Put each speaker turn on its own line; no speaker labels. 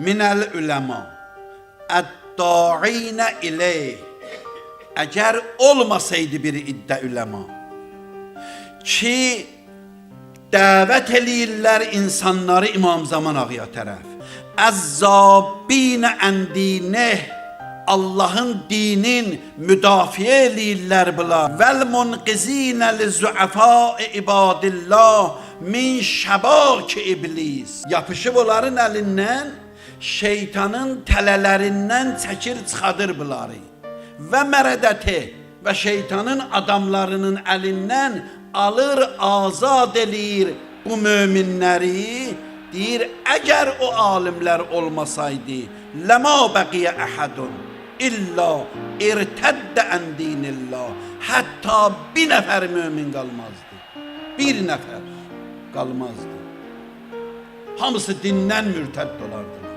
minəl üləma əd-da'inə ileyh. Əgər olmasaydı bir iddə üləma ki, dəvət eləyirlər insanları İmam Zaman Ağaya tərəf. Əzzabinə əndineh, Allahın dinin müdafiə eləyirlər bunlar. Vəl munqizinə li-zu'afâ'i ibadillah min şəbâki iblis. Yapışıb onların əlindən, şeytanın tələlərindən çəkir çıxadır bunları. Və mərədəti və şeytanın adamlarının əlindən alır, azad eləyir bu möminləri. Deyir, əgər o alimlər olmasaydı, ləmə bəqiyə əhədun İlla irtəddə ən dinillah. Hətta bir nəfər mömin qalmazdı. Bir nəfər qalmazdı. Hamısı dindən mürtədd olardı.